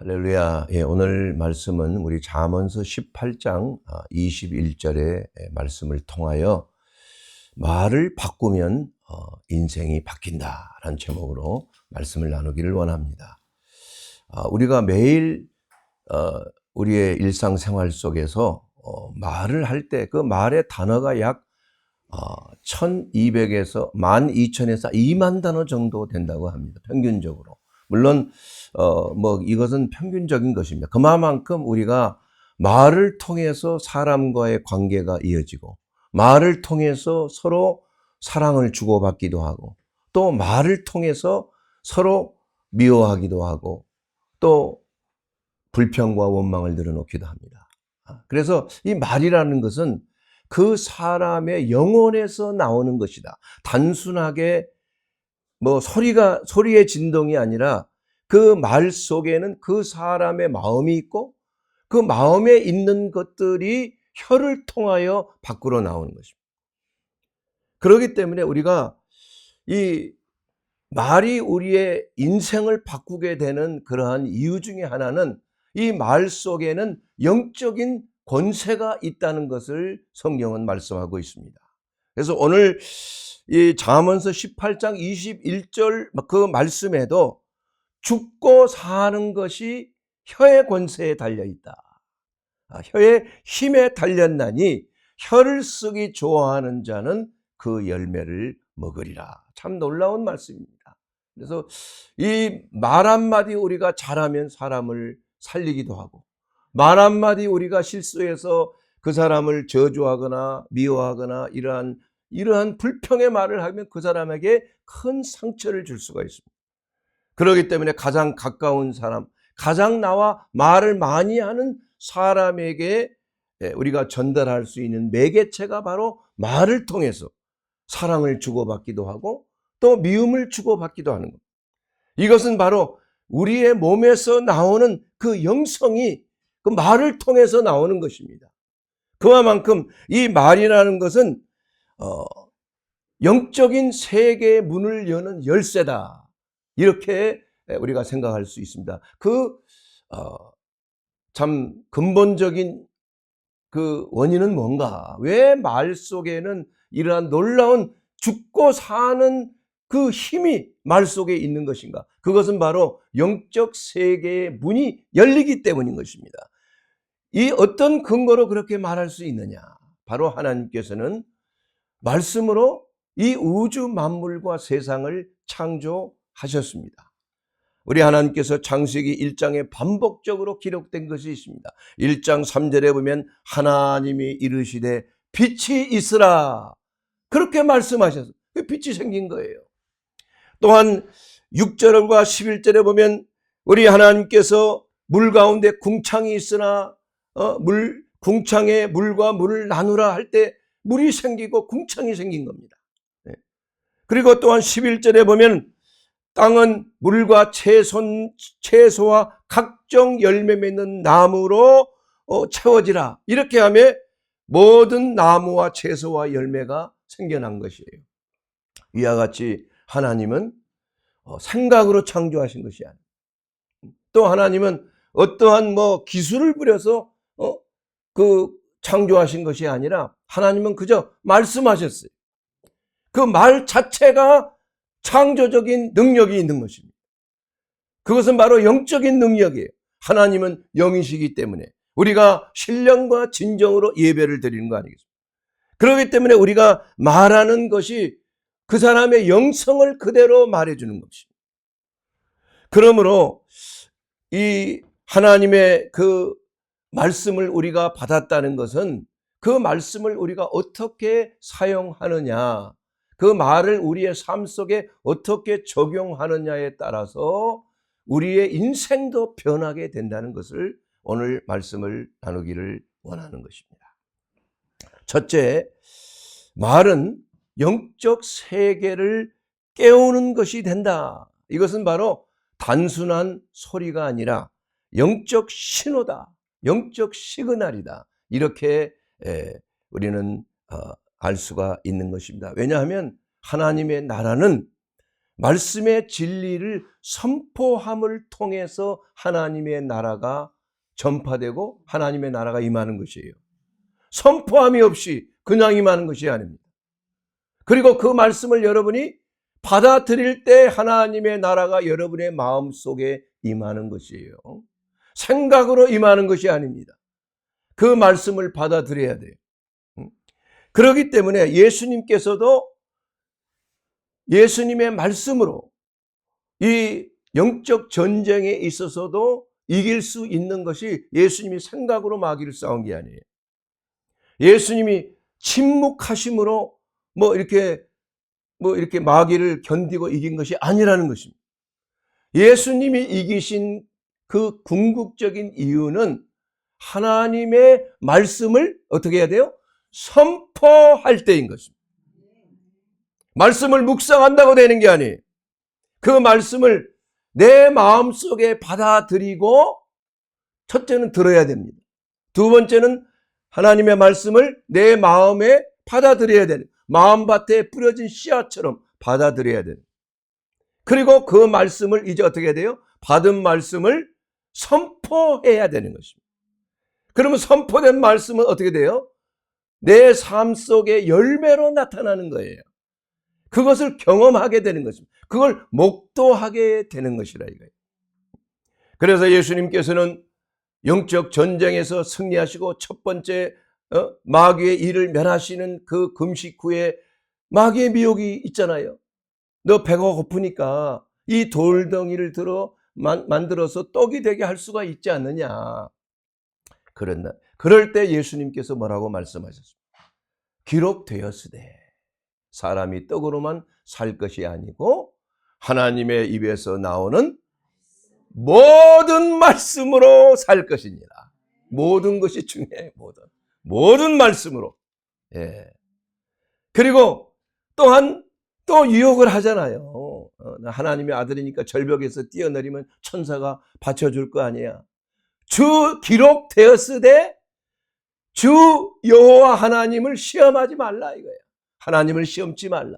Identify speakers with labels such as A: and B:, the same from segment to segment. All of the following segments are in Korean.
A: 할렐루야. 예, 오늘 말씀은 우리 잠언서 18장 21절의 말씀을 통하여 말을 바꾸면 인생이 바뀐다라는 제목으로 말씀을 나누기를 원합니다. 우리가 매일 우리의 일상생활 속에서 말을 할 때 그 말의 단어가 약 1200에서 12,000에서 2만 단어 정도 된다고 합니다. 평균적으로. 물론 이것은 평균적인 것입니다. 그만큼 우리가 말을 통해서 사람과의 관계가 이어지고, 말을 통해서 서로 사랑을 주고받기도 하고, 또 말을 통해서 서로 미워하기도 하고, 또 불평과 원망을 늘어놓기도 합니다. 그래서 이 말이라는 것은 그 사람의 영혼에서 나오는 것이다. 단순하게 소리의 진동이 아니라 그 말 속에는 그 사람의 마음이 있고, 그 마음에 있는 것들이 혀를 통하여 밖으로 나오는 것입니다. 그렇기 때문에 우리가 이 말이 우리의 인생을 바꾸게 되는 그러한 이유 중에 하나는 이 말 속에는 영적인 권세가 있다는 것을 성경은 말씀하고 있습니다. 그래서 오늘 이 잠언서 18장 21절 그 말씀에도 죽고 사는 것이 혀의 권세에 달려있다. 혀의 힘에 달렸나니 혀를 쓰기 좋아하는 자는 그 열매를 먹으리라. 참 놀라운 말씀입니다. 그래서 이 말 한마디 우리가 잘하면 사람을 살리기도 하고, 말 한마디 우리가 실수해서 그 사람을 저주하거나 미워하거나 이러한 불평의 말을 하면 그 사람에게 큰 상처를 줄 수가 있습니다. 그렇기 때문에 가장 가까운 사람, 가장 나와 말을 많이 하는 사람에게 우리가 전달할 수 있는 매개체가 바로 말을 통해서 사랑을 주고받기도 하고 또 미움을 주고받기도 하는 것. 이것은 바로 우리의 몸에서 나오는 그 영성이 그 말을 통해서 나오는 것입니다. 그만큼 이 말이라는 것은 영적인 세계의 문을 여는 열쇠다. 이렇게 우리가 생각할 수 있습니다. 참 근본적인 그 원인은 뭔가? 왜 말 속에는 이러한 놀라운 죽고 사는 그 힘이 말 속에 있는 것인가? 그것은 바로 영적 세계의 문이 열리기 때문인 것입니다. 이 어떤 근거로 그렇게 말할 수 있느냐? 바로 하나님께서는 말씀으로 이 우주 만물과 세상을 창조하셨습니다. 우리 하나님께서 창세기 1장에 반복적으로 기록된 것이 있습니다. 1장 3절에 보면 하나님이 이르시되 빛이 있으라. 그렇게 말씀하셔서 빛이 생긴 거예요. 또한 6절과 11절에 보면 우리 하나님께서 물 가운데 궁창이 있으나 궁창에 물과 물을 나누라 할 때 물이 생기고 궁창이 생긴 겁니다. 그리고 또한 11절에 보면 땅은 물과 채소와 각종 열매 맺는 나무로 채워지라. 이렇게 하며 모든 나무와 채소와 열매가 생겨난 것이에요. 이와 같이 하나님은 생각으로 창조하신 것이 아니에요. 또 하나님은 어떠한 기술을 부려서 창조하신 것이 아니라 하나님은 그저 말씀하셨어요. 그 말 자체가 창조적인 능력이 있는 것입니다. 그것은 바로 영적인 능력이에요. 하나님은 영이시기 때문에 우리가 신령과 진정으로 예배를 드리는 거 아니겠습니까? 그렇기 때문에 우리가 말하는 것이 그 사람의 영성을 그대로 말해주는 것입니다. 그러므로 이 하나님의 그 말씀을 우리가 받았다는 것은 그 말씀을 우리가 어떻게 사용하느냐, 그 말을 우리의 삶 속에 어떻게 적용하느냐에 따라서 우리의 인생도 변하게 된다는 것을 오늘 말씀을 나누기를 원하는 것입니다. 첫째, 말은 영적 세계를 깨우는 것이 된다. 이것은 바로 단순한 소리가 아니라 영적 신호다. 영적 시그널이다. 이렇게 우리는 알 수가 있는 것입니다. 왜냐하면 하나님의 나라는 말씀의 진리를 선포함을 통해서 하나님의 나라가 전파되고 하나님의 나라가 임하는 것이에요. 선포함이 없이 그냥 임하는 것이 아닙니다. 그리고 그 말씀을 여러분이 받아들일 때 하나님의 나라가 여러분의 마음속에 임하는 것이에요. 생각으로 임하는 것이 아닙니다. 그 말씀을 받아들여야 돼요. 그렇기 때문에 예수님께서도 예수님의 말씀으로 이 영적 전쟁에 있어서도 이길 수 있는 것이 예수님이 생각으로 마귀를 싸운 게 아니에요. 예수님이 침묵하심으로 이렇게 마귀를 견디고 이긴 것이 아니라는 것입니다. 예수님이 이기신 그 궁극적인 이유는 하나님의 말씀을 어떻게 해야 돼요? 선포할 때인 것입니다. 말씀을 묵상한다고 되는 게 아니에요. 그 말씀을 내 마음속에 받아들이고 첫째는 들어야 됩니다. 두 번째는 하나님의 말씀을 내 마음에 받아들여야 되는, 마음밭에 뿌려진 씨앗처럼 받아들여야 되는. 그리고 그 말씀을 이제 어떻게 해야 돼요? 받은 말씀을 선포해야 되는 것입니다. 그러면 선포된 말씀은 어떻게 돼요? 내 삶 속에 열매로 나타나는 거예요. 그것을 경험하게 되는 것입니다. 그걸 목도하게 되는 것이라 이거예요. 그래서 예수님께서는 영적 전쟁에서 승리하시고 첫 번째 마귀의 일을 멸하시는 그 금식 후에 마귀의 미혹이 있잖아요. 너 배가 고프니까 이 돌덩이를 만들어서 떡이 되게 할 수가 있지 않느냐. 그럴 때 예수님께서 뭐라고 말씀하셨습니까? 기록되었으되 사람이 떡으로만 살 것이 아니고 하나님의 입에서 나오는 모든 말씀으로 살 것이니라. 모든 것이 중요해요. 모든 말씀으로. 예. 그리고 또한 또 유혹을 하잖아요. 하나님의 아들이니까 절벽에서 뛰어내리면 천사가 받쳐줄 거 아니야. 기록되었으되 주 여호와 하나님을 시험하지 말라 이거예요. 하나님을 시험치 말라.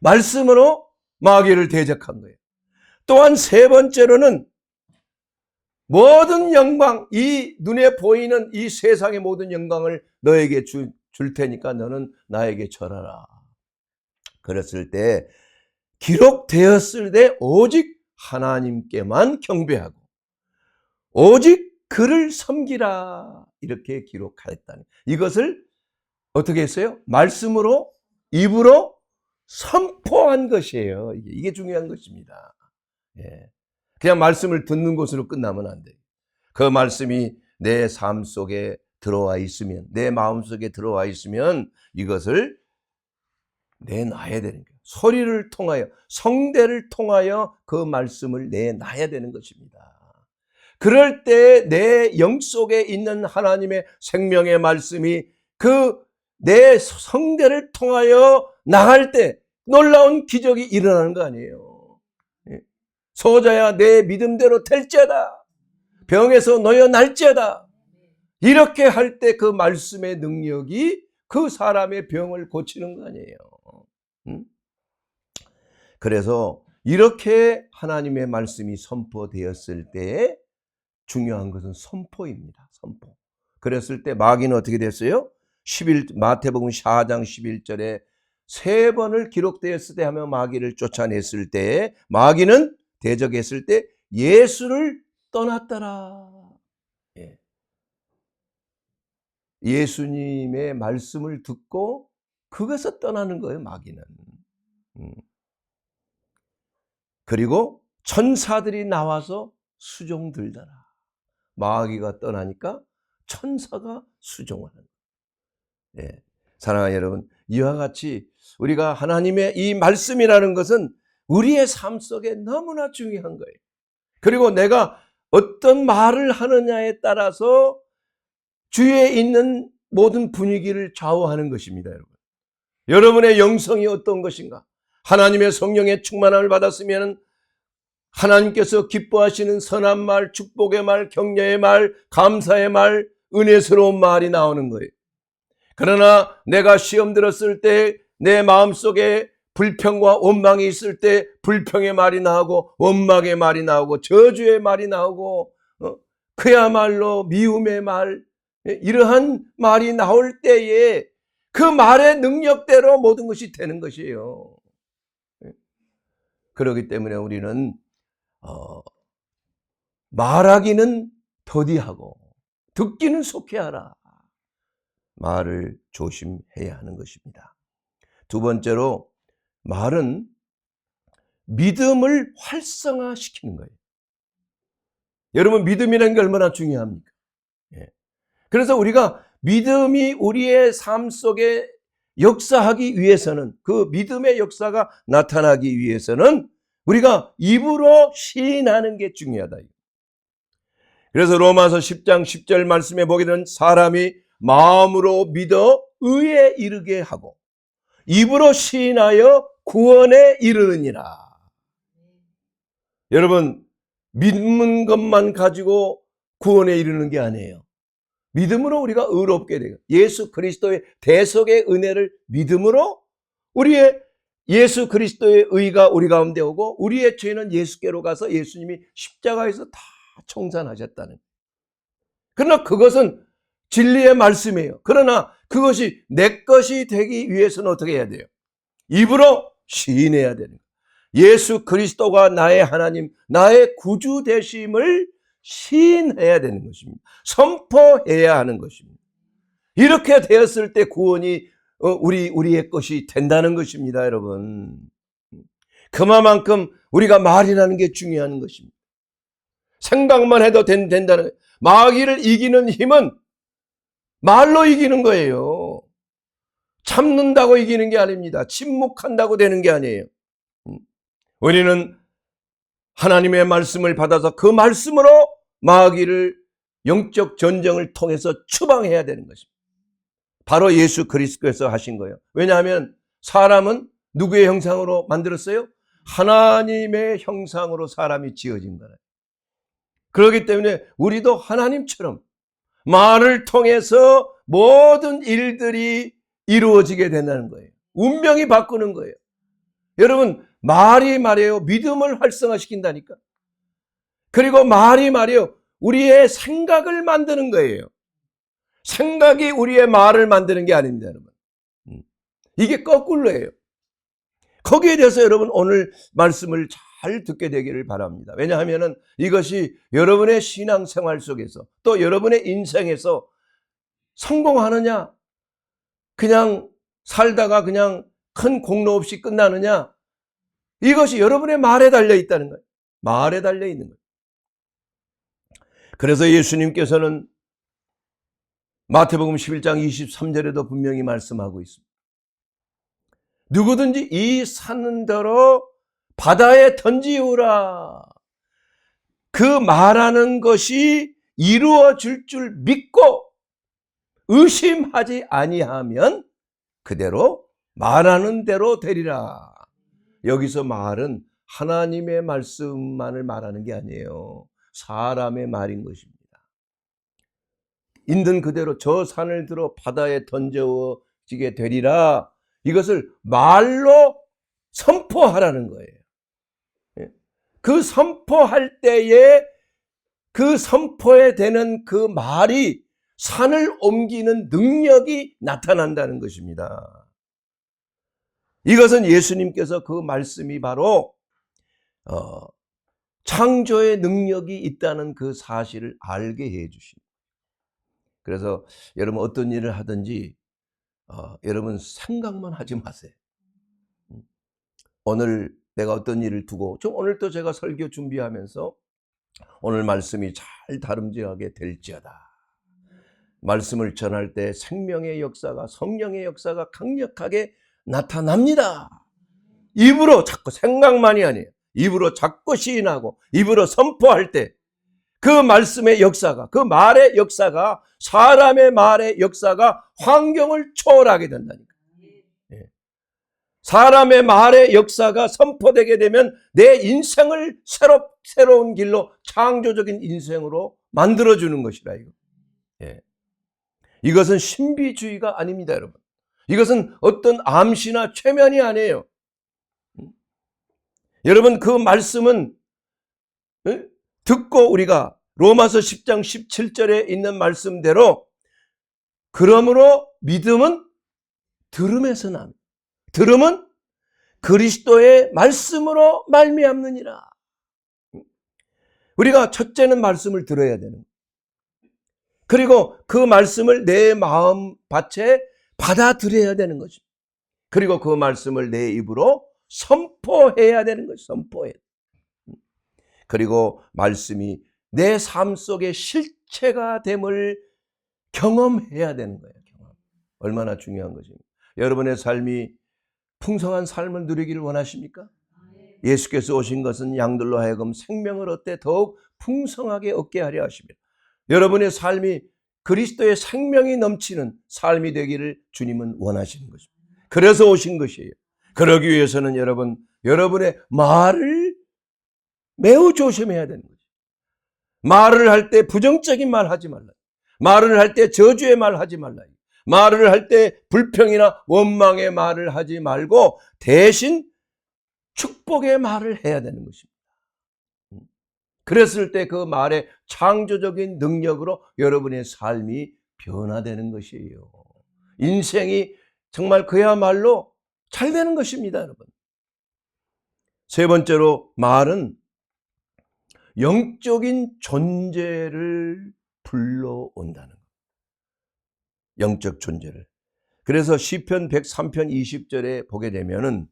A: 말씀으로 마귀를 대적한 거예요. 또한 세 번째로는 모든 영광, 이 눈에 보이는 이 세상의 모든 영광을 너에게 줄 테니까 너는 나에게 절하라. 그랬을 때 기록되었을 때 오직 하나님께만 경배하고 오직 그를 섬기라 이렇게 기록하였다는 이것을 어떻게 했어요? 말씀으로 입으로 선포한 것이에요. 이게 중요한 것입니다. 예. 그냥 말씀을 듣는 것으로 끝나면 안 돼요. 그 말씀이 내 삶 속에 들어와 있으면, 내 마음 속에 들어와 있으면 이것을 내놔야 되는 거예요. 소리를 통하여, 성대를 통하여 그 말씀을 내놔야 되는 것입니다. 그럴 때 내 영 속에 있는 하나님의 생명의 말씀이 그 내 성대를 통하여 나갈 때 놀라운 기적이 일어나는 거 아니에요. 소자야 내 믿음대로 될지어다. 병에서 놓여날지어다. 이렇게 할 때 그 말씀의 능력이 그 사람의 병을 고치는 거 아니에요. 그래서 이렇게 하나님의 말씀이 선포되었을 때 중요한 것은 선포입니다. 선포. 그랬을 때 마귀는 어떻게 됐어요? 마태복음 4장 11절에 세 번을 기록되었을 때 하며 마귀를 쫓아냈을 때 마귀는 대적했을 때 예수를 떠났더라. 예. 예수님의 말씀을 듣고 그것을 떠나는 거예요, 마귀는. 그리고 천사들이 나와서 수종 들더라. 마귀가 떠나니까 천사가 수종하는 거예요. 예. 사랑하는 여러분, 이와 같이 우리가 하나님의 이 말씀이라는 것은 우리의 삶 속에 너무나 중요한 거예요. 그리고 내가 어떤 말을 하느냐에 따라서 주위에 있는 모든 분위기를 좌우하는 것입니다, 여러분. 여러분의 영성이 어떤 것인가? 하나님의 성령의 충만함을 받았으면 하나님께서 기뻐하시는 선한 말, 축복의 말, 격려의 말, 감사의 말, 은혜스러운 말이 나오는 거예요. 그러나 내가 시험 들었을 때 내 마음속에 불평과 원망이 있을 때 불평의 말이 나오고 원망의 말이 나오고 저주의 말이 나오고 그야말로 미움의 말, 이러한 말이 나올 때에 그 말의 능력대로 모든 것이 되는 것이에요. 그렇기 때문에 우리는 말하기는 더디하고 듣기는 속히하라. 말을 조심해야 하는 것입니다. 두 번째로, 말은 믿음을 활성화시키는 거예요. 여러분, 믿음이라는 게 얼마나 중요합니까? 그래서 우리가 믿음이 우리의 삶 속에 역사하기 위해서는, 그 믿음의 역사가 나타나기 위해서는 우리가 입으로 시인하는 게 중요하다. 그래서 로마서 10장 10절 말씀에 보게 되는, 사람이 마음으로 믿어 의에 이르게 하고 입으로 시인하여 구원에 이르느니라. 여러분, 믿는 것만 가지고 구원에 이르는 게 아니에요. 믿음으로 우리가 의롭게 돼요. 예수 그리스도의 대속의 은혜를 믿음으로 우리의 예수 그리스도의 의가 우리 가운데 오고 우리의 죄는 예수께로 가서 예수님이 십자가에서 다 청산하셨다는. 그러나 그것은 진리의 말씀이에요. 그러나 그것이 내 것이 되기 위해서는 어떻게 해야 돼요? 입으로 시인해야 되는 거예요. 예수 그리스도가 나의 하나님, 나의 구주 되심을 시인해야 되는 것입니다. 선포해야 하는 것입니다. 이렇게 되었을 때 구원이 우리의 것이 된다는 것입니다, 여러분. 그만큼 우리가 말이라는 게 중요한 것입니다. 생각만 해도 된다는 거예요. 마귀를 이기는 힘은 말로 이기는 거예요. 참는다고 이기는 게 아닙니다. 침묵한다고 되는 게 아니에요. 우리는 하나님의 말씀을 받아서 그 말씀으로 마귀를 영적 전쟁을 통해서 추방해야 되는 것입니다. 바로 예수 그리스도께서 하신 거예요. 왜냐하면 사람은 누구의 형상으로 만들었어요? 하나님의 형상으로 사람이 지어진 거예요. 그렇기 때문에 우리도 하나님처럼 말을 통해서 모든 일들이 이루어지게 된다는 거예요. 운명이 바꾸는 거예요. 여러분, 말이 말이에요. 믿음을 활성화시킨다니까. 그리고 말이 말이에요. 우리의 생각을 만드는 거예요. 생각이 우리의 말을 만드는 게 아닙니다, 여러분. 이게 거꾸로예요. 거기에 대해서 여러분 오늘 말씀을 잘 듣게 되기를 바랍니다. 왜냐하면 이것이 여러분의 신앙생활 속에서 또 여러분의 인생에서 성공하느냐, 그냥 살다가 그냥 큰 공로 없이 끝나느냐, 이것이 여러분의 말에 달려 있다는 거예요. 말에 달려 있는 거예요. 그래서 예수님께서는 마태복음 11장 23절에도 분명히 말씀하고 있습니다. 누구든지 이 산더러 바다에 던지우라. 그 말하는 것이 이루어질 줄 믿고 의심하지 아니하면 그대로 말하는 대로 되리라. 여기서 말은 하나님의 말씀만을 말하는 게 아니에요. 사람의 말인 것입니다. 있는 그대로 저 산을 들어 바다에 던져지게 되리라. 이것을 말로 선포하라는 거예요. 그 선포할 때에 그 선포에 되는 그 말이 산을 옮기는 능력이 나타난다는 것입니다. 이것은 예수님께서 그 말씀이 바로 창조의 능력이 있다는 그 사실을 알게 해 주십니다. 그래서 여러분 어떤 일을 하든지 여러분 생각만 하지 마세요. 오늘 내가 어떤 일을 두고, 오늘 또 제가 설교 준비하면서 오늘 말씀이 잘 다름질하게 될지어다. 말씀을 전할 때 생명의 역사가, 성령의 역사가 강력하게 나타납니다. 입으로 자꾸 생각만이 아니에요. 입으로 자꾸 시인하고 입으로 선포할 때 그 말씀의 역사가, 그 말의 역사가, 사람의 말의 역사가 환경을 초월하게 된다니까. 사람의 말의 역사가 선포되게 되면 내 인생을 새로운 길로, 창조적인 인생으로 만들어주는 것이라 이거. 이것은 신비주의가 아닙니다, 여러분. 이것은 어떤 암시나 최면이 아니에요. 여러분, 그 말씀은 듣고 우리가 로마서 10장 17절에 있는 말씀대로, 그러므로 믿음은 들음에서 납니다. 들음은 그리스도의 말씀으로 말미암느니라. 우리가 첫째는 말씀을 들어야 되는 거예요. 그리고 그 말씀을 내 마음 밭에 받아들여야 되는 것입니다. 그리고 그 말씀을 내 입으로 선포해야 되는 것이죠. 선포해. 그리고 말씀이 내 삶 속에 실체가 됨을 경험해야 되는 거예요. 경험. 얼마나 중요한 것입니까? 여러분의 삶이 풍성한 삶을 누리기를 원하십니까? 예수께서 오신 것은 양들로 하여금 생명을 얻되 더욱 풍성하게 얻게 하려 하십니다. 여러분의 삶이 그리스도의 생명이 넘치는 삶이 되기를 주님은 원하시는 것입니다. 그래서 오신 것이에요. 그러기 위해서는 여러분의 말을 매우 조심해야 되는 거죠. 말을 할 때 부정적인 말 하지 말라. 말을 할 때 저주의 말 하지 말라. 말을 할 때 불평이나 원망의 말을 하지 말고 대신 축복의 말을 해야 되는 것입니다. 그랬을 때 그 말의 창조적인 능력으로 여러분의 삶이 변화되는 것이에요. 인생이 정말 그야말로 잘 되는 것입니다, 여러분. 세 번째로, 말은 영적인 존재를 불러온다는 것. 영적 존재를. 그래서 시편 103편 20절에 보게 되면은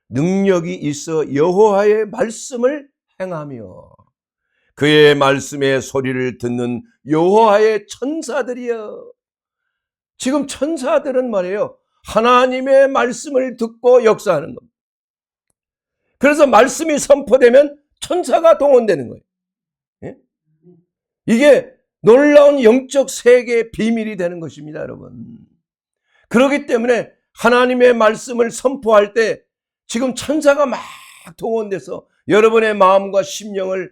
A: 능력이 있어 여호와의 말씀을 행하며 그의 말씀의 소리를 듣는 여호와의 천사들이여. 지금 천사들은 말이에요, 하나님의 말씀을 듣고 역사하는 겁니다. 그래서 말씀이 선포되면 천사가 동원되는 거예요. 예? 이게 놀라운 영적 세계의 비밀이 되는 것입니다, 여러분. 그렇기 때문에 하나님의 말씀을 선포할 때 지금 천사가 막 동원돼서 여러분의 마음과 심령을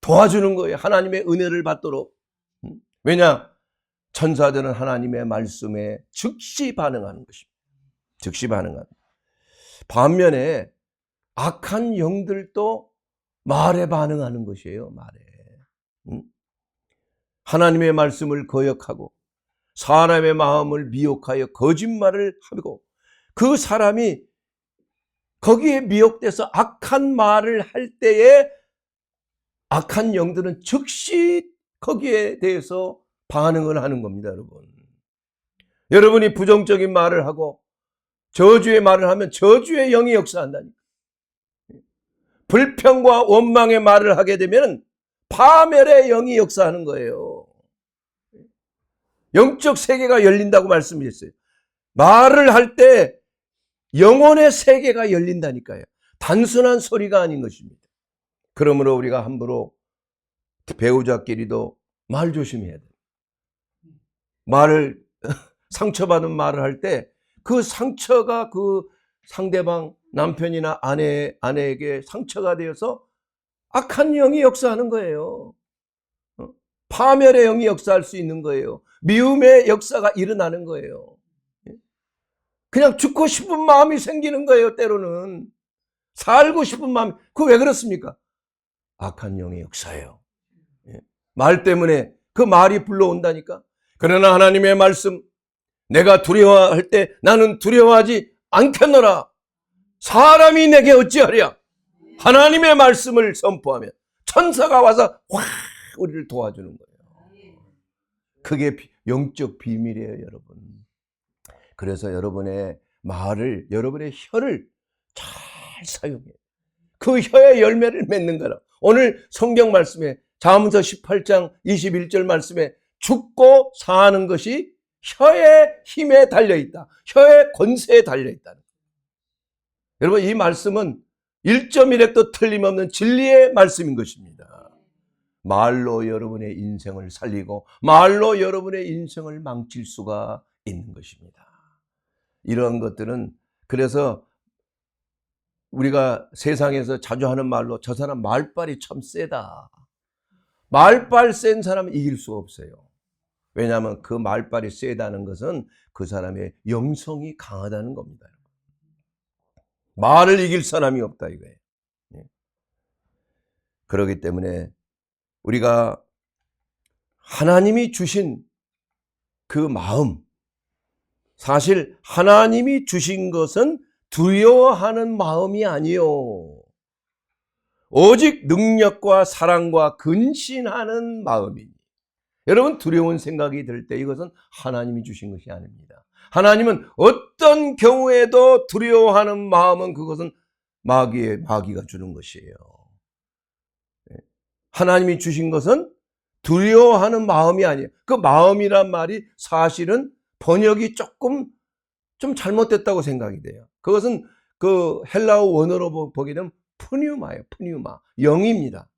A: 도와주는 거예요. 하나님의 은혜를 받도록. 왜냐? 천사들은 하나님의 말씀에 즉시 반응하는 것입니다. 즉시 반응합니다. 반면에 악한 영들도 말에 반응하는 것이에요. 말에. 하나님의 말씀을 거역하고 사람의 마음을 미혹하여 거짓말을 하고 그 사람이 거기에 미혹돼서 악한 말을 할 때에 악한 영들은 즉시 거기에 대해서 반응을 하는 겁니다, 여러분. 여러분이 부정적인 말을 하고 저주의 말을 하면 저주의 영이 역사한다니까. 불평과 원망의 말을 하게 되면 파멸의 영이 역사하는 거예요. 영적 세계가 열린다고 말씀드렸어요. 말을 할 때 영혼의 세계가 열린다니까요. 단순한 소리가 아닌 것입니다. 그러므로 우리가 함부로 배우자끼리도 말 조심해야 돼요. 말을 상처받은 말을 할 때 그 상처가 그 상대방 남편이나 아내에게 상처가 되어서 악한 영이 역사하는 거예요. 파멸의 영이 역사할 수 있는 거예요. 미움의 역사가 일어나는 거예요. 그냥 죽고 싶은 마음이 생기는 거예요. 때로는 살고 싶은 마음. 그거 왜 그렇습니까? 악한 영의 역사예요. 말 때문에 그 말이 불러온다니까. 그러나 하나님의 말씀, 내가 두려워할 때 나는 두려워하지 않겠노라. 사람이 내게 어찌하랴. 하나님의 말씀을 선포하면 천사가 와서 확 우리를 도와주는 거예요. 그게 영적 비밀이에요, 여러분. 그래서 여러분의 말을, 여러분의 혀를 잘 사용해요. 그 혀의 열매를 맺는 거라. 오늘 성경 말씀에 잠언서 18장 21절 말씀에 죽고 사는 것이 혀의 힘에 달려있다. 혀의 권세에 달려있다. 여러분, 이 말씀은 1.1획도 틀림없는 진리의 말씀인 것입니다. 말로 여러분의 인생을 살리고 말로 여러분의 인생을 망칠 수가 있는 것입니다. 이런 것들은, 그래서 우리가 세상에서 자주 하는 말로 저 사람 말빨이 참 세다. 말빨 센 사람은 이길 수가 없어요. 왜냐하면 그 말빨이 세다는 것은 그 사람의 영성이 강하다는 겁니다. 말을 이길 사람이 없다 이거예요. 그렇기 때문에 우리가 하나님이 주신 그 마음, 사실 하나님이 주신 것은 두려워하는 마음이 아니요, 오직 능력과 사랑과 근신하는 마음이니. 여러분, 두려운 생각이 들 때 이것은 하나님이 주신 것이 아닙니다. 하나님은 어떤 경우에도 두려워하는 마음은 그것은 마귀가 주는 것이에요. 하나님이 주신 것은 두려워하는 마음이 아니에요. 그 마음이란 말이 사실은 번역이 조금 좀 잘못됐다고 생각이 돼요. 그것은 그 헬라어 원어로 보게 되면 푸뉴마예요. 푸뉴마. 영입니다.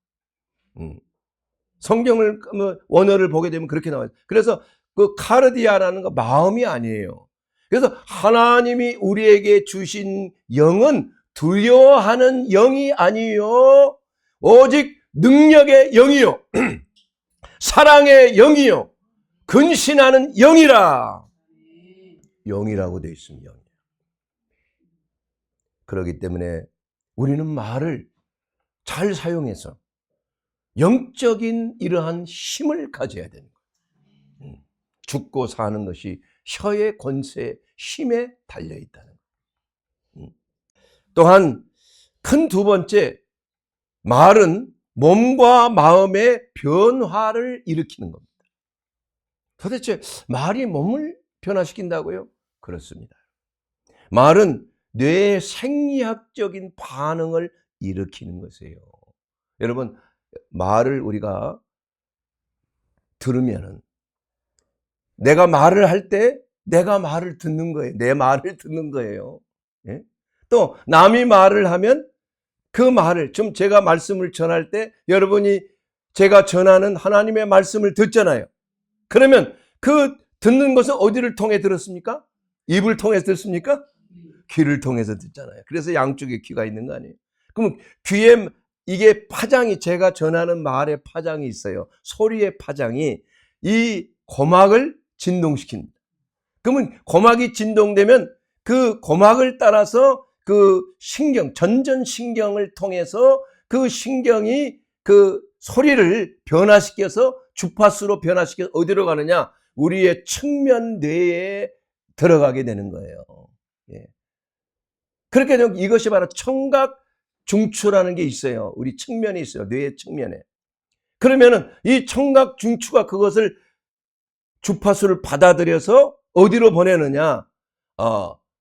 A: 성경을 원어를 보게 되면 그렇게 나와요. 그래서 그 카르디아라는 거 마음이 아니에요. 그래서 하나님이 우리에게 주신 영은 두려워하는 영이 아니요, 오직 능력의 영이요, 사랑의 영이요, 근신하는 영이라. 영이라고 되어 있습니다. 그렇기 때문에 우리는 말을 잘 사용해서 영적인 이러한 힘을 가져야 되는 거예요. 죽고 사는 것이 혀의 권세, 힘에 달려 있다는 거예요. 또한 큰 두 번째, 말은 몸과 마음의 변화를 일으키는 겁니다. 도대체 말이 몸을 변화시킨다고요? 그렇습니다. 말은 뇌의 생리학적인 반응을 일으키는 것이에요. 여러분, 말을 우리가 들으면은 내가 말을 할 때 내가 말을 듣는 거예요. 내 말을 듣는 거예요. 예? 또 남이 말을 하면 그 말을, 좀 제가 말씀을 전할 때 여러분이 제가 전하는 하나님의 말씀을 듣잖아요. 그러면 그 듣는 것은 어디를 통해 들었습니까? 입을 통해서 듣습니까? 귀를 통해서 듣잖아요. 그래서 양쪽에 귀가 있는 거 아니에요? 그럼 귀에 이게 파장이, 제가 전하는 말의 파장이 있어요. 소리의 파장이 이 고막을 진동시킵니다. 그러면 고막이 진동되면 그 고막을 따라서 그 신경, 전전신경을 통해서 그 신경이 그 소리를 변화시켜서 주파수로 변화시켜서 어디로 가느냐? 우리의 측면 뇌에 들어가게 되는 거예요. 예. 그렇게 되면 이것이 바로 청각 중추라는 게 있어요. 우리 측면이 있어요. 뇌의 측면에. 그러면은 이 청각 중추가 그것을 주파수를 받아들여서 어디로 보내느냐?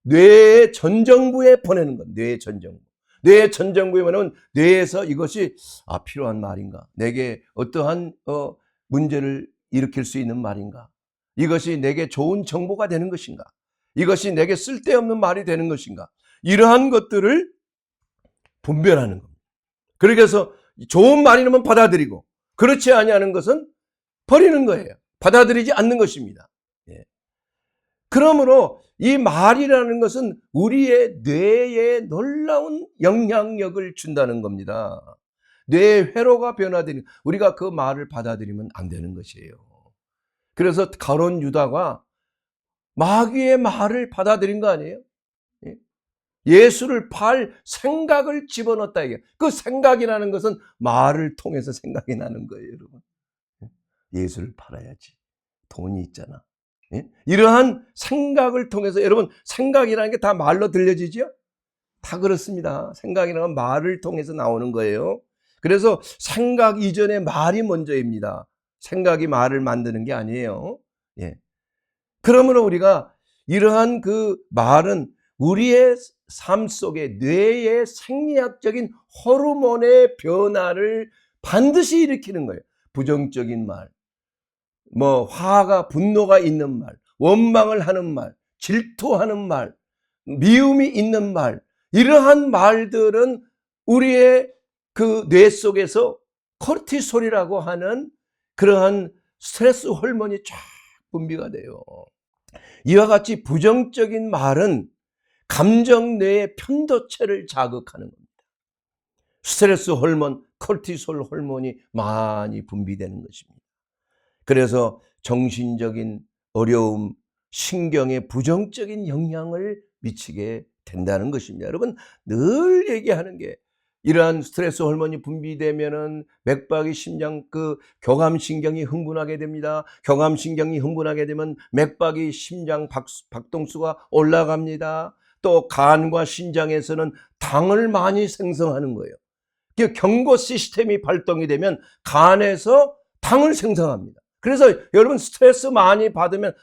A: 뇌의 전정부에 보내는 겁니다. 뇌의 전정부. 뇌의 전정부에 보내면 뇌에서 이것이 필요한 말인가? 내게 어떠한 문제를 일으킬 수 있는 말인가? 이것이 내게 좋은 정보가 되는 것인가? 이것이 내게 쓸데없는 말이 되는 것인가? 이러한 것들을 분별하는 겁니다. 그래서 좋은 말이면 받아들이고 그렇지 아니하는 것은 버리는 거예요. 받아들이지 않는 것입니다. 예. 그러므로 이 말이라는 것은 우리의 뇌에 놀라운 영향력을 준다는 겁니다. 뇌의 회로가 변화되는, 우리가 그 말을 받아들이면 안 되는 것이에요. 그래서 가룟 유다가 마귀의 말을 받아들인 거 아니에요? 예수를 팔 생각을 집어넣었다 이게. 그 생각이라는 것은 말을 통해서 생각이 나는 거예요, 여러분. 예수를 팔아야지. 돈이 있잖아. 이러한 생각을 통해서, 여러분, 생각이라는 게 다 말로 들려지죠? 다 그렇습니다. 생각이라는 건 말을 통해서 나오는 거예요. 그래서 생각 이전에 말이 먼저입니다. 생각이 말을 만드는 게 아니에요. 예. 그러므로 우리가 이러한 그 말은 우리의 삶 속에 뇌의 생리학적인 호르몬의 변화를 반드시 일으키는 거예요. 부정적인 말, 화가, 분노가 있는 말, 원망을 하는 말, 질투하는 말, 미움이 있는 말, 이러한 말들은 우리의 그 뇌 속에서 코르티솔이라고 하는 그러한 스트레스 호르몬이 쫙 분비가 돼요. 이와 같이 부정적인 말은 감정 뇌의 편도체를 자극하는 겁니다. 스트레스 호르몬, 코르티솔 호르몬이 많이 분비되는 것입니다. 그래서 정신적인 어려움, 신경에 부정적인 영향을 미치게 된다는 것입니다. 여러분, 늘 얘기하는 게 이러한 스트레스 호르몬이 분비되면은 맥박이 심장 교감신경이 흥분하게 됩니다. 교감신경이 흥분하게 되면 맥박이 심장 박동수가 올라갑니다. 또 간과 신장에서는 당을 많이 생성하는 거예요. 경고 시스템이 발동이 되면 간에서 당을 생성합니다. 그래서 여러분 스트레스 많이 받으면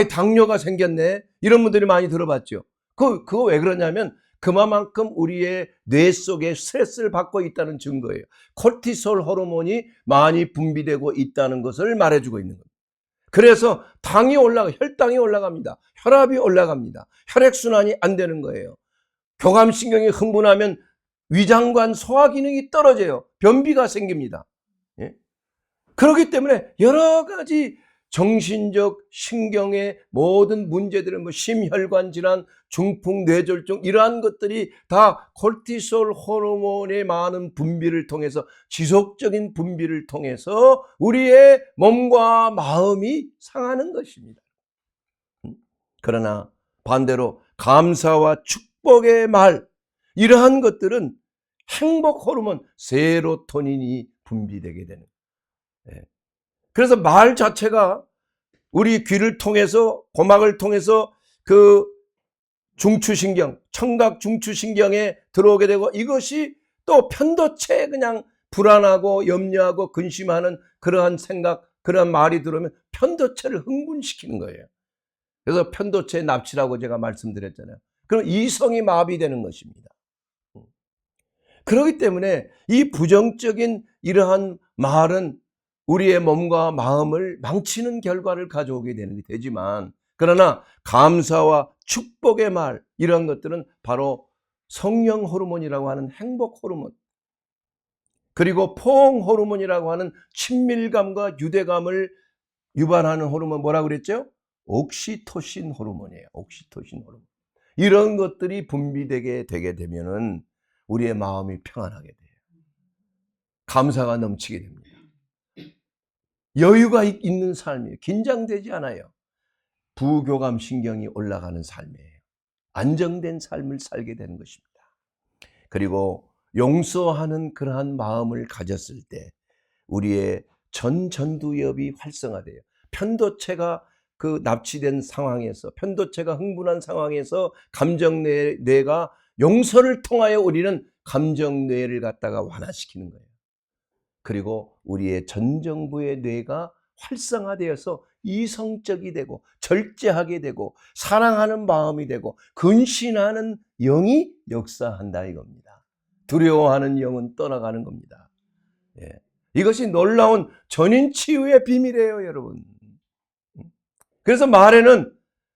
A: 당뇨가 생겼네 이런 분들이 많이 들어봤죠. 그거 왜 그러냐면 그만큼 우리의 뇌 속에 스트레스를 받고 있다는 증거예요. 코르티솔 호르몬이 많이 분비되고 있다는 것을 말해주고 있는 겁니다. 그래서 혈당이 올라갑니다. 혈압이 올라갑니다. 혈액순환이 안 되는 거예요. 교감신경이 흥분하면 위장관 소화 기능이 떨어져요. 변비가 생깁니다. 예? 그렇기 때문에 여러 가지 정신적 신경의 모든 문제들은 심혈관 질환, 중풍, 뇌졸중 이러한 것들이 다 코르티솔 호르몬의 많은 분비를 통해서 지속적인 분비를 통해서 우리의 몸과 마음이 상하는 것입니다. 그러나 반대로 감사와 축복의 말 이러한 것들은 행복 호르몬 세로토닌이 분비되게 되는 거예요. 그래서 말 자체가 우리 귀를 통해서 고막을 통해서 그 중추신경, 청각 중추신경에 들어오게 되고 이것이 또 편도체에 그냥 불안하고 염려하고 근심하는 그러한 생각, 그러한 말이 들어오면 편도체를 흥분시키는 거예요. 그래서 편도체 납치라고 제가 말씀드렸잖아요. 그럼 이성이 마비되는 것입니다. 그렇기 때문에 이 부정적인 이러한 말은 우리의 몸과 마음을 망치는 결과를 가져오게 되지만 그러나 감사와 축복의 말 이런 것들은 바로 성령 호르몬이라고 하는 행복 호르몬 그리고 포옹 호르몬이라고 하는 친밀감과 유대감을 유발하는 호르몬 뭐라고 그랬죠? 옥시토신 호르몬이에요. 옥시토신 호르몬. 이런 것들이 분비되게 되게 되면은 우리의 마음이 평안하게 돼요. 감사가 넘치게 됩니다. 여유가 있는 삶이에요. 긴장되지 않아요. 부교감 신경이 올라가는 삶이에요. 안정된 삶을 살게 되는 것입니다. 그리고 용서하는 그러한 마음을 가졌을 때 우리의 전두엽이 활성화돼요. 편도체가 납치된 상황에서 편도체가 흥분한 상황에서 감정뇌가 용서를 통하여 우리는 감정뇌를 갖다가 완화시키는 거예요. 그리고 우리의 전정부의 뇌가 활성화되어서 이성적이 되고 절제하게 되고 사랑하는 마음이 되고 근신하는 영이 역사한다 이겁니다. 두려워하는 영은 떠나가는 겁니다. 예. 이것이 놀라운 전인치유의 비밀이에요, 여러분. 그래서 말에는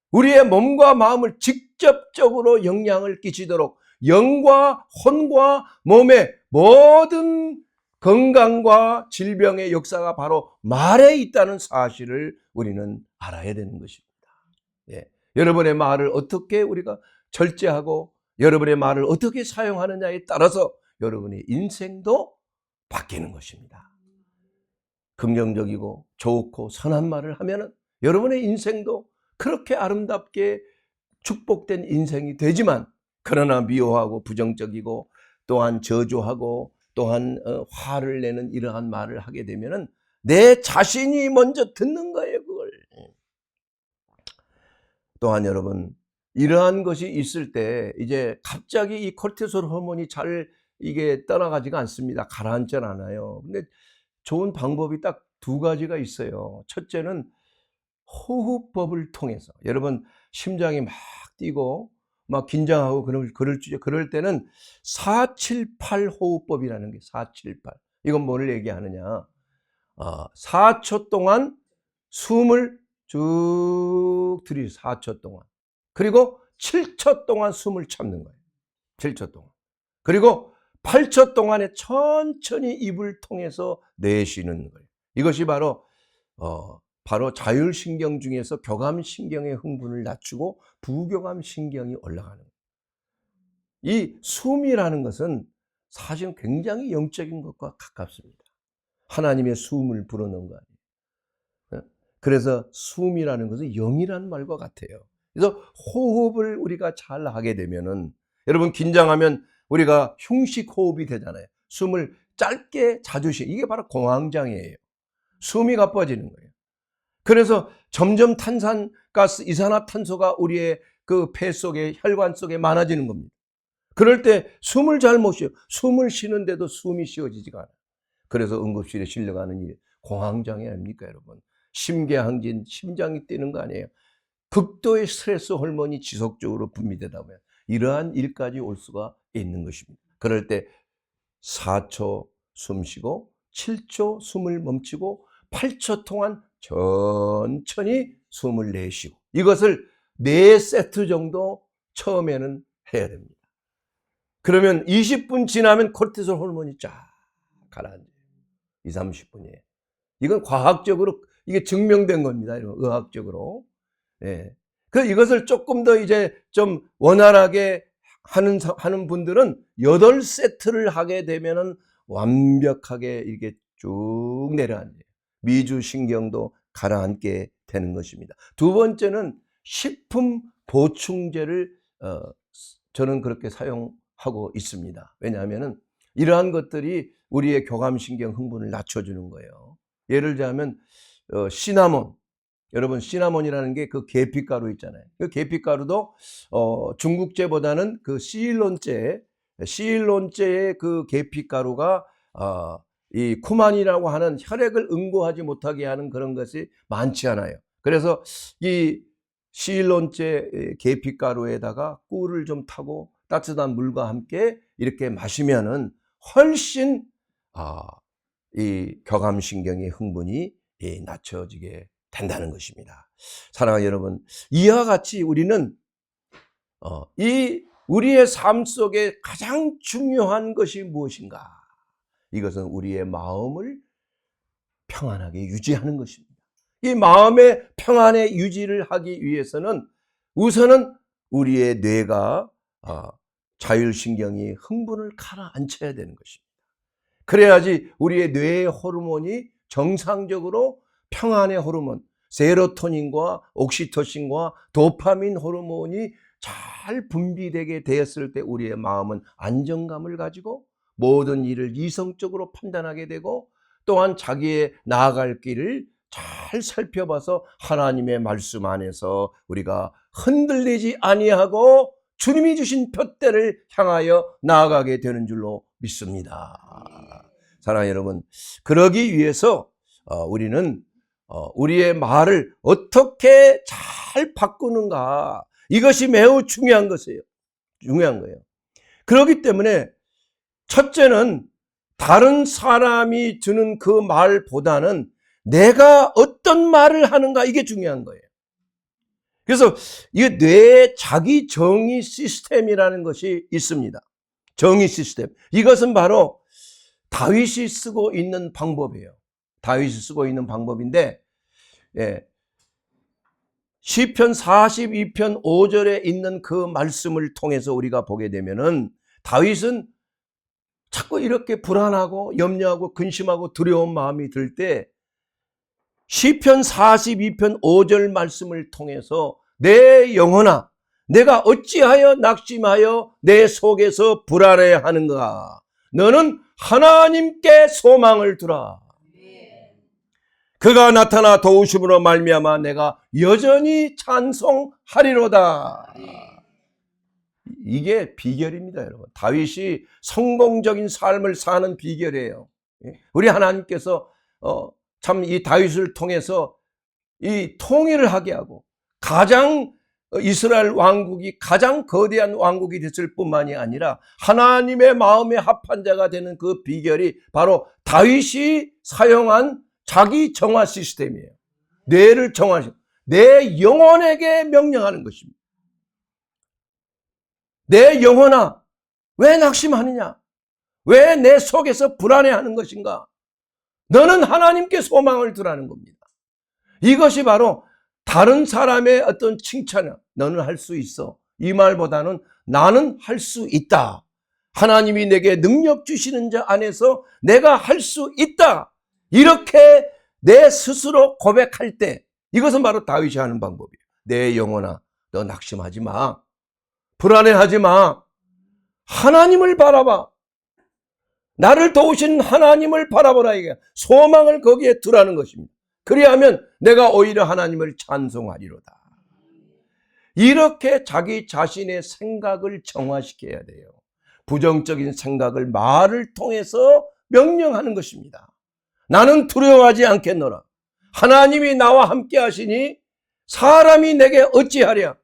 A: 우리의 몸과 마음을 직접적으로 영향을 끼치도록 영과 혼과 몸의 모든 건강과 질병의 역사가 바로 말에 있다는 사실을 우리는 알아야 되는 것입니다. 예. 여러분의 말을 어떻게 우리가 절제하고 여러분의 말을 어떻게 사용하느냐에 따라서 여러분의 인생도 바뀌는 것입니다. 긍정적이고 좋고 선한 말을 하면 여러분의 인생도 그렇게 아름답게 축복된 인생이 되지만 그러나 미워하고 부정적이고 또한 저주하고 또한 화를 내는 이러한 말을 하게 되면은 내 자신이 먼저 듣는 거예요, 그걸. 또한 여러분, 이러한 것이 있을 때 이제 갑자기 이 코르티솔 호르몬이 잘 이게 떠나가지가 않습니다. 가라앉지 않아요. 근데 좋은 방법이 딱 두 가지가 있어요. 첫째는 호흡법을 통해서 여러분 심장이 막 뛰고 막 긴장하고 그럴 때는 478 호흡법이라는 게 478. 이건 뭐를 얘기하느냐? 4초 동안 숨을 쭉 들이 4초 동안. 그리고 7초 동안 숨을 참는 거예요. 7초 동안. 그리고 8초 동안에 천천히 입을 통해서 내쉬는 거예요. 이것이 바로 자율신경 중에서 교감신경의 흥분을 낮추고 부교감신경이 올라가는 거예요. 이 숨이라는 것은 사실 굉장히 영적인 것과 가깝습니다. 하나님의 숨을 불어넣은 거 아니에요. 그래서 숨이라는 것은 영이라는 말과 같아요. 그래서 호흡을 우리가 잘 하게 되면은 여러분 긴장하면 우리가 흉식 호흡이 되잖아요. 숨을 짧게 자주 쉬. 이게 바로 공황장애예요. 숨이 가빠지는 거예요. 그래서 점점 탄산가스, 이산화탄소가 우리의 그 폐 속에, 혈관 속에 많아지는 겁니다. 그럴 때 숨을 잘 못 쉬어요. 숨을 쉬는데도 숨이 쉬어지지가 않아요. 그래서 응급실에 실려가는 일, 공황장애 아닙니까, 여러분? 심계항진, 심장이 뛰는 거 아니에요? 극도의 스트레스 호르몬이 지속적으로 분비되다 보면 이러한 일까지 올 수가 있는 것입니다. 그럴 때 4초 숨 쉬고 7초 숨을 멈추고 8초 동안 천천히 숨을 내쉬고, 이것을 4세트 정도 처음에는 해야 됩니다. 그러면 20분 지나면 코르티솔 호르몬이 쫙 가라앉아요. 20, 30분이에요. 이건 과학적으로 이게 증명된 겁니다. 의학적으로. 예. 그 이것을 조금 더 이제 좀 원활하게 하는 분들은 8세트를 하게 되면은 완벽하게 이게 쭉 내려앉아요. 미주신경도 가라앉게 되는 것입니다. 두 번째는 식품 보충제를 저는 그렇게 사용하고 있습니다. 왜냐하면은 이러한 것들이 우리의 교감신경 흥분을 낮춰주는 거예요. 예를 들자면 시나몬, 여러분 시나몬이라는 게 그 계피가루 있잖아요. 그 계피가루도 중국제보다는 그 시일론제의 그 계피가루가 이 쿠만이라고 하는 혈액을 응고하지 못하게 하는 그런 것이 많지 않아요. 그래서 이 시일론제 계피가루에다가 꿀을 좀 타고 따뜻한 물과 함께 이렇게 마시면은 훨씬 이 교감신경의 흥분이 낮춰지게 된다는 것입니다. 사랑하는 여러분, 이와 같이 우리는 이 우리의 삶 속에 가장 중요한 것이 무엇인가? 이것은 우리의 마음을 평안하게 유지하는 것입니다. 이 마음의 평안의 유지를 하기 위해서는 우선은 우리의 뇌가 자율신경이 흥분을 가라앉혀야 되는 것입니다. 그래야지 우리의 뇌의 호르몬이 정상적으로 평안의 호르몬, 세로토닌과 옥시토신과 도파민 호르몬이 잘 분비되게 되었을 때 우리의 마음은 안정감을 가지고 모든 일을 이성적으로 판단하게 되고, 또한 자기의 나아갈 길을 잘 살펴봐서 하나님의 말씀 안에서 우리가 흔들리지 아니하고 주님이 주신 푯대를 향하여 나아가게 되는 줄로 믿습니다. 사랑하는 여러분, 그러기 위해서 우리는 우리의 말을 어떻게 잘 바꾸는가, 이것이 매우 중요한 것이에요. 중요한 거예요. 그렇기 때문에 첫째는 다른 사람이 듣는 그 말보다는 내가 어떤 말을 하는가, 이게 중요한 거예요. 그래서 이게 뇌 자기 정의 시스템이라는 것이 있습니다. 정의 시스템. 이것은 바로 다윗이 쓰고 있는 방법이에요. 다윗이 쓰고 있는 방법인데, 시편 42편 5절에 있는 그 말씀을 통해서 우리가 보게 되면은 다윗은 자꾸 이렇게 불안하고 염려하고 근심하고 두려운 마음이 들 때 시편 42편 5절 말씀을 통해서 내 영혼아, 내가 어찌하여 낙심하여 내 속에서 불안해하는가? 너는 하나님께 소망을 두라. 그가 나타나 도우심으로 말미암아 내가 여전히 찬송하리로다. 이게 비결입니다, 여러분. 다윗이 성공적인 삶을 사는 비결이에요. 우리 하나님께서 참 이 다윗을 통해서 이 통일을 하게 하고 가장 이스라엘 왕국이 가장 거대한 왕국이 됐을 뿐만이 아니라 하나님의 마음에 합한 자가 되는 그 비결이 바로 다윗이 사용한 자기 정화 시스템이에요. 뇌를 정화시, 내 영혼에게 명령하는 것입니다. 내 영혼아, 왜 낙심하느냐? 왜 내 속에서 불안해하는 것인가? 너는 하나님께 소망을 두라는 겁니다. 이것이 바로 다른 사람의 어떤 칭찬, 너는 할 수 있어, 이 말보다는 나는 할 수 있다. 하나님이 내게 능력 주시는 자 안에서 내가 할 수 있다. 이렇게 내 스스로 고백할 때, 이것은 바로 다윗이 하는 방법이에요. 내 영혼아, 너 낙심하지 마. 불안해하지 마. 하나님을 바라봐. 나를 도우신 하나님을 바라보라. 이게 소망을 거기에 두라는 것입니다. 그리하면 내가 오히려 하나님을 찬송하리로다. 이렇게 자기 자신의 생각을 정화시켜야 돼요. 부정적인 생각을 말을 통해서 명령하는 것입니다. 나는 두려워하지 않겠노라. 하나님이 나와 함께 하시니 사람이 내게 어찌하랴.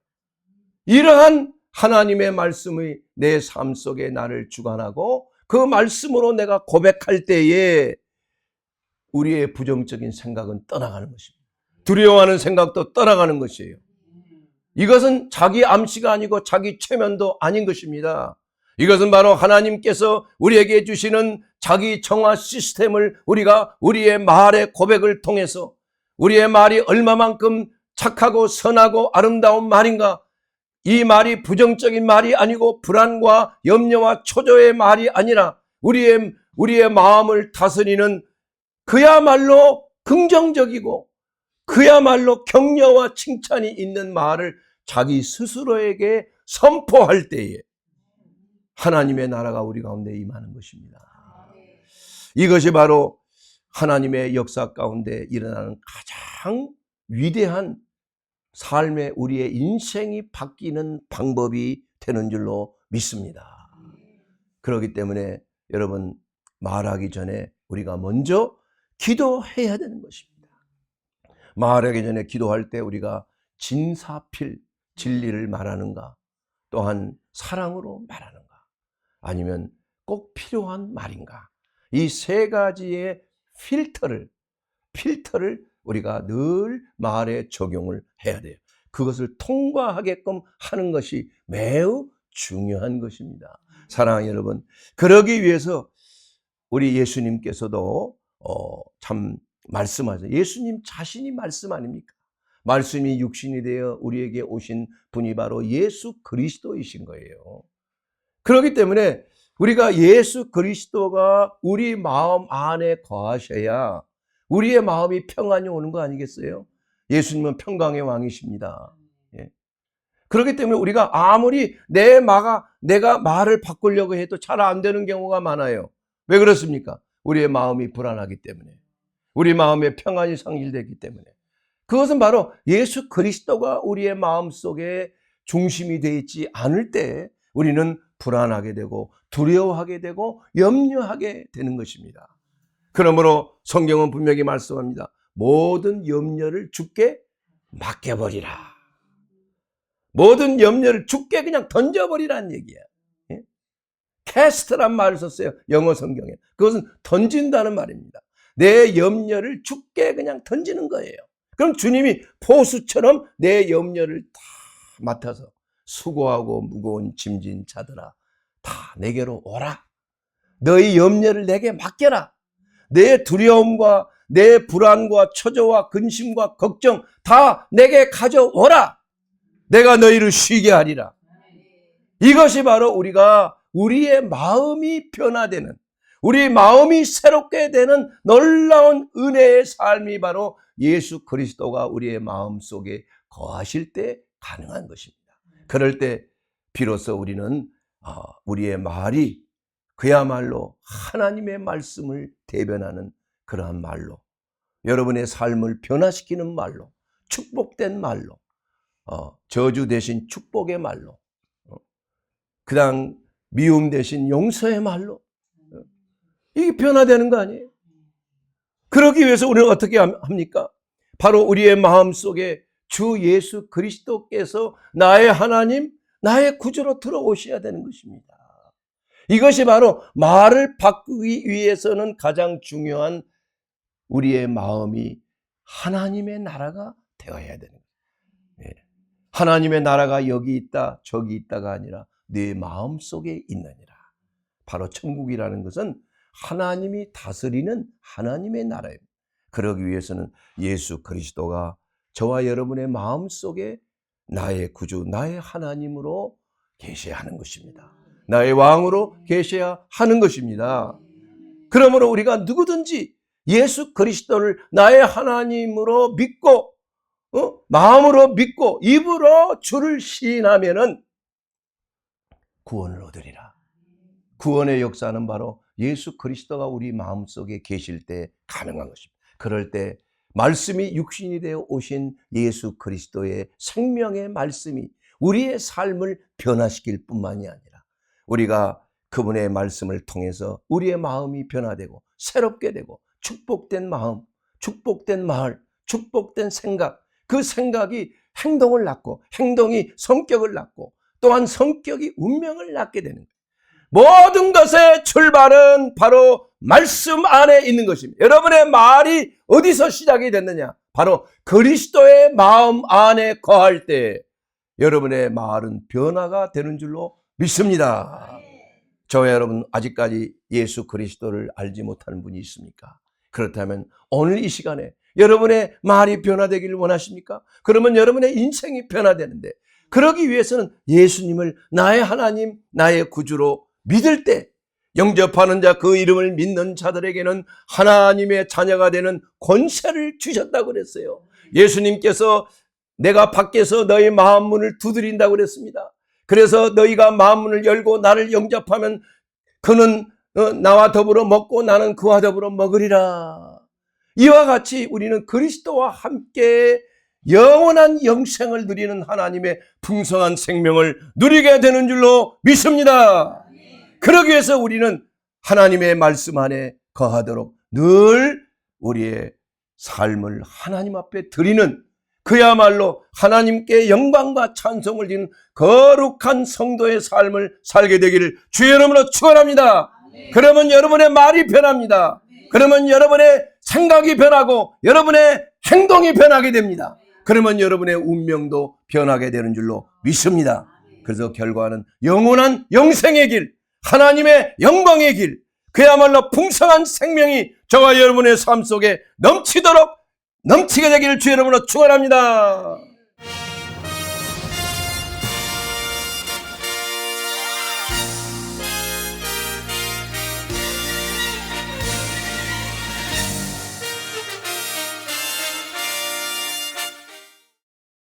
A: 이러한 하나님의 말씀이 내 삶 속에 나를 주관하고 그 말씀으로 내가 고백할 때에 우리의 부정적인 생각은 떠나가는 것입니다. 두려워하는 생각도 떠나가는 것이에요. 이것은 자기 암시가 아니고 자기 최면도 아닌 것입니다. 이것은 바로 하나님께서 우리에게 주시는 자기 정화 시스템을 우리가 우리의 말의 고백을 통해서 우리의 말이 얼마만큼 착하고 선하고 아름다운 말인가, 이 말이 부정적인 말이 아니고 불안과 염려와 초조의 말이 아니라 우리의 마음을 다스리는 그야말로 긍정적이고 그야말로 격려와 칭찬이 있는 말을 자기 스스로에게 선포할 때에 하나님의 나라가 우리 가운데 임하는 것입니다. 이것이 바로 하나님의 역사 가운데 일어나는 가장 위대한 삶의 우리의 인생이 바뀌는 방법이 되는 줄로 믿습니다. 그렇기 때문에 여러분, 말하기 전에 우리가 먼저 기도해야 되는 것입니다. 말하기 전에 기도할 때 우리가 진사필, 진리를 말하는가, 또한 사랑으로 말하는가, 아니면 꼭 필요한 말인가, 이 세 가지의 필터를 우리가 늘 말에 적용을 해야 돼요. 그것을 통과하게끔 하는 것이 매우 중요한 것입니다. 사랑하는 여러분, 그러기 위해서 우리 예수님께서도 참 말씀하세요. 예수님 자신이 말씀 아닙니까? 말씀이 육신이 되어 우리에게 오신 분이 바로 예수 그리스도이신 거예요. 그렇기 때문에 우리가 예수 그리스도가 우리 마음 안에 거하셔야 우리의 마음이 평안이 오는 거 아니겠어요? 예수님은 평강의 왕이십니다. 예. 그렇기 때문에 우리가 아무리 내가 말을 바꾸려고 해도 잘 안 되는 경우가 많아요. 왜 그렇습니까? 우리의 마음이 불안하기 때문에, 우리 마음에 평안이 상실되기 때문에. 그것은 바로 예수 그리스도가 우리의 마음 속에 중심이 되어 있지 않을 때 우리는 불안하게 되고 두려워하게 되고 염려하게 되는 것입니다. 그러므로 성경은 분명히 말씀합니다. 모든 염려를 주께 맡겨버리라. 모든 염려를 주께 그냥 던져버리라는 얘기야. 캐스트란 말을 썼어요. 영어 성경에. 그것은 던진다는 말입니다. 내 염려를 주께 그냥 던지는 거예요. 그럼 주님이 포수처럼 내 염려를 다 맡아서 수고하고 무거운 짐진 자들아, 다 내게로 오라. 너희 염려를 내게 맡겨라. 내 두려움과 내 불안과 초조와 근심과 걱정 다 내게 가져오라. 내가 너희를 쉬게 하리라. 이것이 바로 우리가 우리의 마음이 변화되는, 우리 마음이 새롭게 되는 놀라운 은혜의 삶이 바로 예수 그리스도가 우리의 마음 속에 거하실 때 가능한 것입니다. 그럴 때 비로소 우리는 우리의 말이 그야말로 하나님의 말씀을 대변하는 그러한 말로, 여러분의 삶을 변화시키는 말로, 축복된 말로, 저주 대신 축복의 말로, 그다음 미움 대신 용서의 말로, 이게 변화되는 거 아니에요? 그러기 위해서 우리는 어떻게 합니까? 바로 우리의 마음 속에 주 예수 그리스도께서 나의 하나님, 나의 구주로 들어오셔야 되는 것입니다. 이것이 바로 말을 바꾸기 위해서는 가장 중요한 우리의 마음이 하나님의 나라가 되어야 되는 거예요. 하나님의 나라가 여기 있다 저기 있다가 아니라 내 마음 속에 있느니라. 바로 천국이라는 것은 하나님이 다스리는 하나님의 나라입니다. 그러기 위해서는 예수 그리스도가 저와 여러분의 마음 속에 나의 구주, 나의 하나님으로 계셔야 하는 것입니다. 나의 왕으로 계셔야 하는 것입니다. 그러므로 우리가 누구든지 예수 그리스도를 나의 하나님으로 믿고 마음으로 믿고 입으로 주를 시인하면은 구원을 얻으리라. 구원의 역사는 바로 예수 그리스도가 우리 마음속에 계실 때 가능한 것입니다. 그럴 때 말씀이 육신이 되어 오신 예수 그리스도의 생명의 말씀이 우리의 삶을 변화시킬 뿐만이 아니라 우리가 그분의 말씀을 통해서 우리의 마음이 변화되고 새롭게 되고 축복된 마음, 축복된 마을, 축복된 생각, 그 생각이 행동을 낳고 행동이 성격을 낳고 또한 성격이 운명을 낳게 되는 거예요. 모든 것의 출발은 바로 말씀 안에 있는 것입니다. 여러분의 말이 어디서 시작이 됐느냐? 바로 그리스도의 마음 안에 거할 때 여러분의 말은 변화가 되는 줄로 믿습니다. 저와 여러분 아직까지 예수 그리스도를 알지 못하는 분이 있습니까? 그렇다면 오늘 이 시간에 여러분의 말이 변화되기를 원하십니까? 그러면 여러분의 인생이 변화되는데 그러기 위해서는 예수님을 나의 하나님, 나의 구주로 믿을 때 영접하는 자, 그 이름을 믿는 자들에게는 하나님의 자녀가 되는 권세를 주셨다고 그랬어요. 예수님께서 내가 밖에서 너희 마음 문을 두드린다고 그랬습니다. 그래서 너희가 마음 문을 열고 나를 영접하면 그는 나와 더불어 먹고 나는 그와 더불어 먹으리라. 이와 같이 우리는 그리스도와 함께 영원한 영생을 누리는 하나님의 풍성한 생명을 누리게 되는 줄로 믿습니다. 그러기 위해서 우리는 하나님의 말씀 안에 거하도록 늘 우리의 삶을 하나님 앞에 드리는 그야말로 하나님께 영광과 찬송을 드리는 거룩한 성도의 삶을 살게 되기를 주의 이름으로 축원합니다. 그러면 여러분의 말이 변합니다. 그러면 여러분의 생각이 변하고 여러분의 행동이 변하게 됩니다. 그러면 여러분의 운명도 변하게 되는 줄로 믿습니다. 그래서 결과는 영원한 영생의 길, 하나님의 영광의 길, 그야말로 풍성한 생명이 저와 여러분의 삶 속에 넘치게 되기를 주의 이름으로 축원합니다.